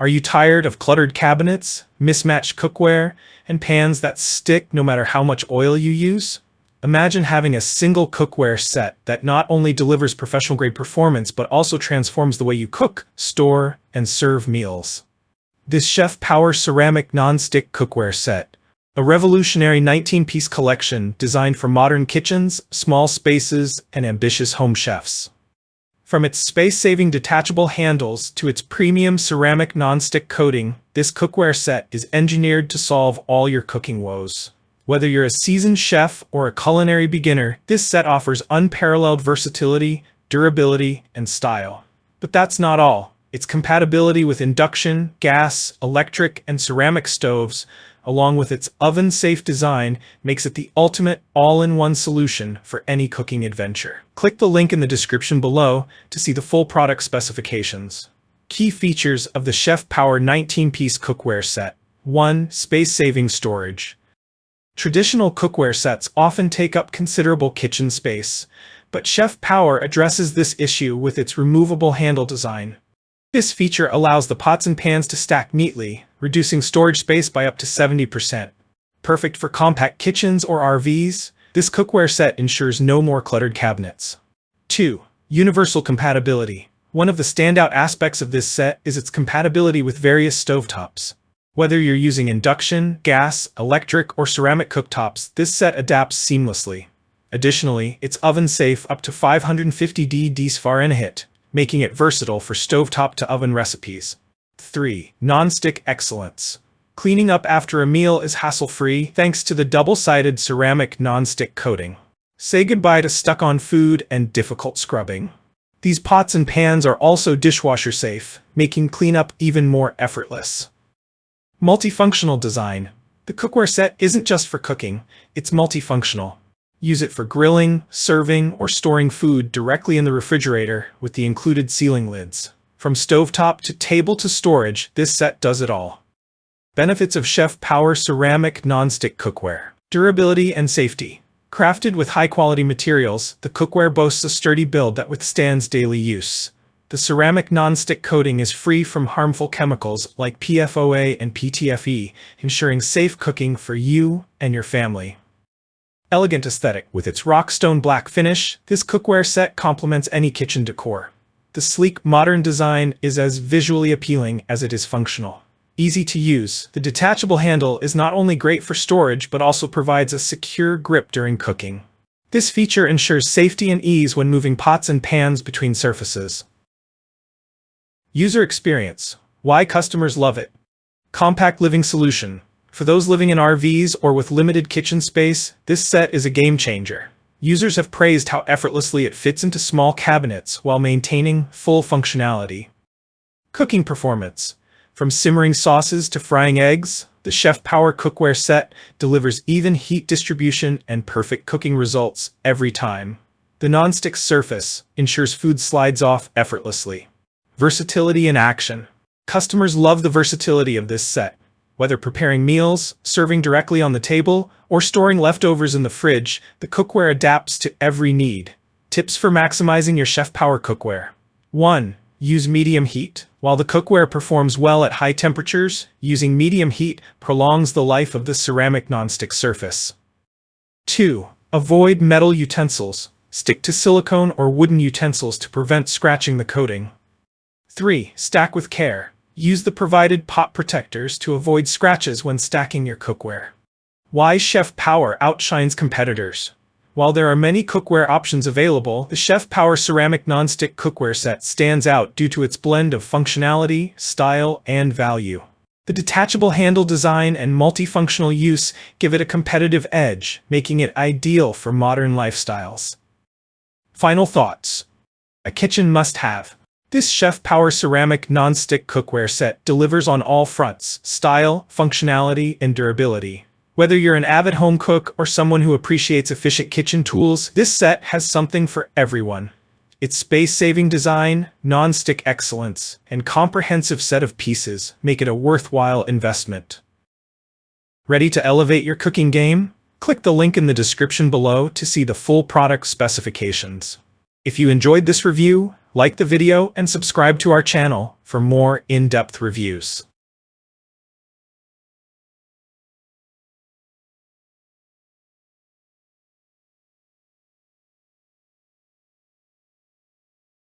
Are you tired of cluttered cabinets, mismatched cookware, and pans that stick no matter how much oil you use? Imagine having a single cookware set that not only delivers professional-grade performance but also transforms the way you cook, store, and serve meals. This Chef Power Ceramic Non-Stick Cookware Set, a revolutionary 19-piece collection designed for modern kitchens, small spaces, and ambitious home chefs. From its space-saving detachable handles to its premium ceramic non-stick coating, this cookware set is engineered to solve all your cooking woes. Whether you're a seasoned chef or a culinary beginner, this set offers unparalleled versatility, durability, and style. But that's not all. Its compatibility with induction, gas, electric, and ceramic stoves, along with its oven-safe design, makes it the ultimate all-in-one solution for any cooking adventure. Click the link in the description below to see the full product specifications. Key features of the Chef Power 19-piece cookware set. 1. Space-saving storage. Traditional cookware sets often take up considerable kitchen space, but Chef Power addresses this issue with its removable handle design. This feature allows the pots and pans to stack neatly, reducing storage space by up to 70%. Perfect for compact kitchens or RVs, this cookware set ensures no more cluttered cabinets. 2. Universal compatibility. One of the standout aspects of this set is its compatibility with various stovetops. Whether you're using induction, gas, electric, or ceramic cooktops, this set adapts seamlessly. Additionally, it's oven-safe up to 550 degrees Fahrenheit, making it versatile for stovetop-to-oven recipes. 3. Non-stick excellence. Cleaning up after a meal is hassle-free thanks to the double-sided ceramic non-stick coating. Say goodbye to stuck-on food and difficult scrubbing. These pots and pans are also dishwasher-safe, making cleanup even more effortless. Multifunctional design. The cookware set isn't just for cooking, it's multifunctional. Use it for grilling, serving, or storing food directly in the refrigerator with the included sealing lids. From stovetop to table to storage, this set does it all. Benefits of Chef Power Ceramic Non-Stick Cookware. Durability and safety. Crafted with high-quality materials, the cookware boasts a sturdy build that withstands daily use. The ceramic non-stick coating is free from harmful chemicals like PFOA and PTFE, ensuring safe cooking for you and your family. Elegant aesthetic. With its rock-stone black finish, this cookware set complements any kitchen decor. The sleek, modern design is as visually appealing as it is functional. Easy to use, the detachable handle is not only great for storage but also provides a secure grip during cooking. This feature ensures safety and ease when moving pots and pans between surfaces. User experience. Why customers love it. Compact living solution. For those living in RVs or with limited kitchen space, this set is a game changer. Users have praised how effortlessly it fits into small cabinets while maintaining full functionality. Cooking performance. From simmering sauces to frying eggs, the Chef Power cookware set delivers even heat distribution and perfect cooking results every time. The non-stick surface ensures food slides off effortlessly. Versatility in action. Customers love the versatility of this set. Whether preparing meals, serving directly on the table, or storing leftovers in the fridge, the cookware adapts to every need. Tips for maximizing your Chef Power cookware. 1. Use medium heat. While the cookware performs well at high temperatures, using medium heat prolongs the life of the ceramic non-stick surface. 2. Avoid metal utensils. Stick to silicone or wooden utensils to prevent scratching the coating. 3. Stack with care. Use the provided pot protectors to avoid scratches when stacking your cookware. Why Chef Power outshines competitors. While there are many cookware options available, the Chef Power Ceramic Non-Stick Cookware Set stands out due to its blend of functionality, style, and value. The detachable handle design and multifunctional use give it a competitive edge, making it ideal for modern lifestyles. Final thoughts. A kitchen must-have. This Chef Power Ceramic Non-Stick Cookware Set delivers on all fronts: style, functionality, and durability. Whether you're an avid home cook or someone who appreciates efficient kitchen tools, this set has something for everyone. Its space-saving design, non-stick excellence, and comprehensive set of pieces make it a worthwhile investment. Ready to elevate your cooking game? Click the link in the description below to see the full product specifications. If you enjoyed this review, Like the video and subscribe to our channel for more in-depth reviews.